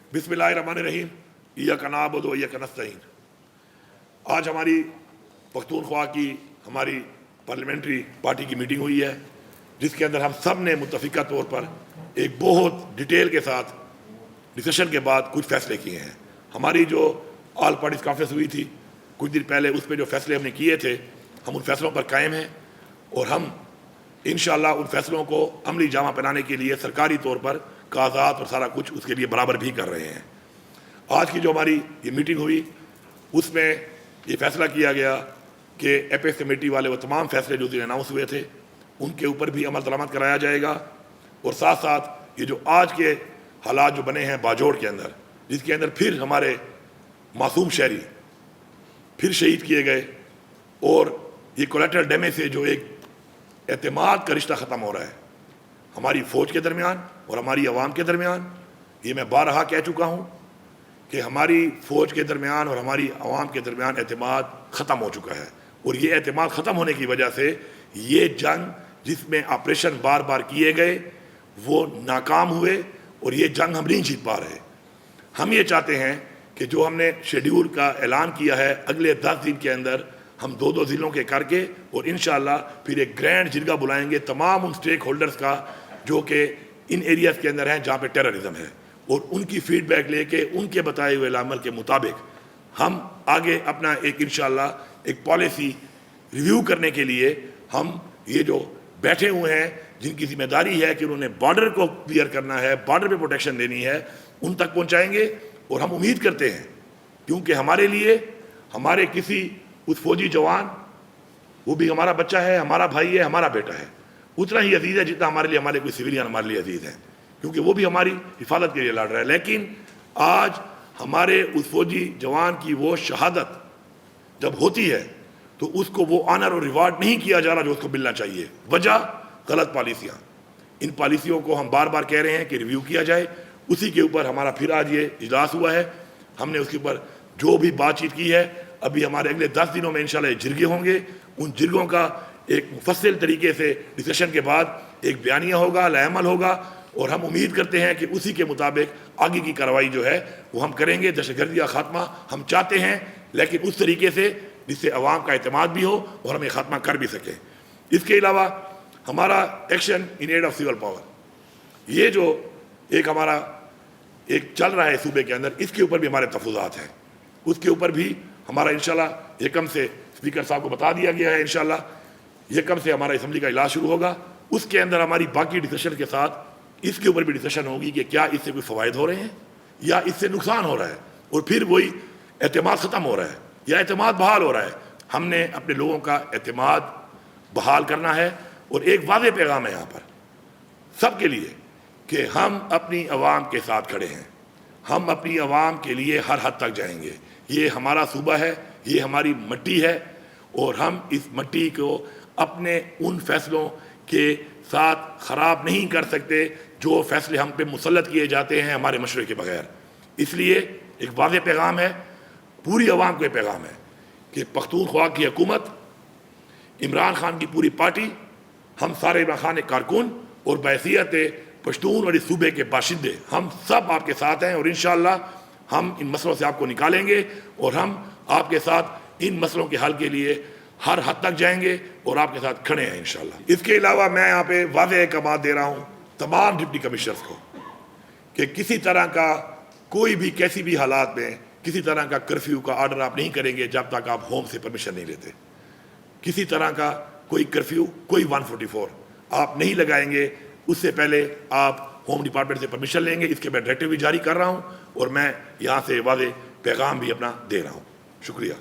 बिस्मिल्लाहिर्रहमानिर्रहीम, इय्याका नअबुदु व इय्याका नस्तईन। आज हमारी पख्तूनख्वा की हमारी पार्लियामेंट्री पार्टी की मीटिंग हुई है, जिसके अंदर हम सब ने मुत्तफ़िका तौर पर एक बहुत डिटेल के साथ डिस्कशन के बाद कुछ फैसले किए हैं। हमारी जो ऑल पार्टीज कॉन्फ्रेंस हुई थी कुछ दिन पहले, उसमें जो फैसले हमने किए थे, हम उन फैसलों पर कायम हैं और हम इंशाअल्लाह उन फैसलों को अमली जामा पहनाने के लिए सरकारी तौर पर कागजात और सारा कुछ उसके लिए बराबर भी कर रहे हैं। आज की जो हमारी ये मीटिंग हुई उसमें ये फैसला किया गया कि एपेक्स कमेटी वाले वो तमाम फैसले जो अनाउंस हुए थे उनके ऊपर भी अमल दरामद कराया जाएगा और साथ साथ ये जो आज के हालात जो बने हैं बाजोड़ के अंदर, जिसके अंदर फिर हमारे मासूम शहरी फिर शहीद किए गए और ये कोलेटरल डैमेज से जो एक एतमाद का रिश्ता ख़त्म हो रहा है हमारी फ़ौज के दरमियान और हमारी आवाम के दरमियान। ये मैं बारहा कह चुका हूँ कि हमारी फ़ौज के दरमियान और हमारी आवाम के दरमियान एतमाद ख़त्म हो चुका है और ये एतमाद ख़त्म होने की वजह से ये जंग जिसमें ऑपरेशन बार बार किए गए वो नाकाम हुए और ये जंग हम नहीं जीत पा रहे। हम ये चाहते हैं कि जो हमने शेड्यूल का ऐलान किया है अगले 10 दिन के अंदर हम 2-2 ज़िलों के करके और इंशाअल्लाह फिर एक ग्रैंड जिरगा बुलाएंगे तमाम उन स्टेक होल्डर्स का जो कि इन एरियाज़ के अंदर हैं जहाँ पे टेररिज्म है, और उनकी फीडबैक लेके उनके बताए हुए अमल के मुताबिक हम आगे अपना एक इंशाअल्लाह एक पॉलिसी रिव्यू करने के लिए हम ये जो बैठे हुए हैं जिनकी जिम्मेदारी है कि उन्होंने बॉर्डर को क्लियर करना है, बॉर्डर पे प्रोटेक्शन देनी है, उन तक पहुँचाएँगे। और हम उम्मीद करते हैं क्योंकि हमारे लिए हमारे किसी उस फौजी जवान वो भी हमारा बच्चा है, हमारा भाई है, हमारा बेटा है, उतना ही अजीज़ है जितना हमारे लिए हमारे कोई सिविलियन हमारे लिए अजीज़ है, क्योंकि वो भी हमारी हिफाजत के लिए लड़ रहा है। लेकिन आज हमारे उस फौजी जवान की वो शहादत जब होती है तो उसको वो ऑनर और रिवार्ड नहीं किया जा रहा जो उसको मिलना चाहिए। वजह गलत पॉलिसियाँ, इन पॉलिसियों को हम बार बार कह रहे हैं कि रिव्यू किया जाए। उसी के ऊपर हमारा फिर आज ये इजलास हुआ है, हमने उसके ऊपर जो भी बातचीत की है अभी हमारे अगले 10 दिनों में इंशाल्लाह जिरगे होंगे। उन जिरगों का एक मुफस्सिल तरीके से डिस्कशन के बाद एक बयानिया होगा, लाएमल होगा और हम उम्मीद करते हैं कि उसी के मुताबिक आगे की कार्रवाई जो है वो हम करेंगे। दहशतगर्दी का खात्मा हम चाहते हैं, लेकिन उस तरीके से जिससे अवाम का एतमाद भी हो और हमें खात्मा कर भी सकें। इसके अलावा हमारा action in aid of civil power, ये जो एक हमारा एक चल रहा है सूबे के अंदर, इसके ऊपर भी हमारे तफज़ात हैं। उसके ऊपर भी हमारा इंशाल्लाह यकम से स्पीकर साहब को बता दिया गया है, इंशाल्लाह यकम से हमारा असम्बली का इजलास शुरू होगा। उसके अंदर हमारी बाकी डिस्कशन के साथ इसके ऊपर भी डिस्कशन होगी कि क्या इससे कोई फ़वाइद हो रहे हैं या इससे नुकसान हो रहा है और फिर वही एतमाद ख़त्म हो रहा है या एतमाद बहाल हो रहा है। हमने अपने लोगों का एतमाद बहाल करना है और एक वाज़ेह पैगाम है यहाँ पर सब के लिए कि हम अपनी आवाम के साथ खड़े हैं, हम अपनी आवाम के लिए हर हद तक जाएंगे। ये हमारा सूबा है, ये हमारी मट्टी है और हम इस मट्टी को अपने उन फैसलों के साथ ख़राब नहीं कर सकते जो फैसले हम पे मुसल्लत किए जाते हैं हमारे मशवरे के बगैर। इसलिए एक वाज़ेह पैगाम है, पूरी आवाम को ये पैगाम है कि पख्तूनख्वा की हुकूमत, इमरान खान की पूरी पार्टी, हम सारे इमरान खान के कारकुन और बहैसियत पश्तून और इस सूबे के बाशिंदे हम सब आपके साथ हैं और इंशाअल्लाह हम इन मसलों से आपको निकालेंगे और हम आपके साथ इन मसलों के हल के लिए हर हद तक जाएंगे और आपके साथ खड़े हैं इंशाअल्लाह। इसके अलावा मैं यहाँ पे वाज़ेह एक बात दे रहा हूँ तमाम डिप्टी कमिश्नर्स को कि किसी तरह का कोई भी कैसी भी हालात में किसी तरह का कर्फ्यू का आर्डर आप नहीं करेंगे जब तक आप होम से परमिशन नहीं लेते। किसी तरह का कोई कर्फ्यू, कोई 144 आप नहीं लगाएंगे, उससे पहले आप होम डिपार्टमेंट से परमिशन लेंगे। इसके मैं डायरेक्टिव भी जारी कर रहा हूँ और मैं यहाँ से वाज़ेह पैगाम भी अपना दे रहा हूँ। शुक्रिया।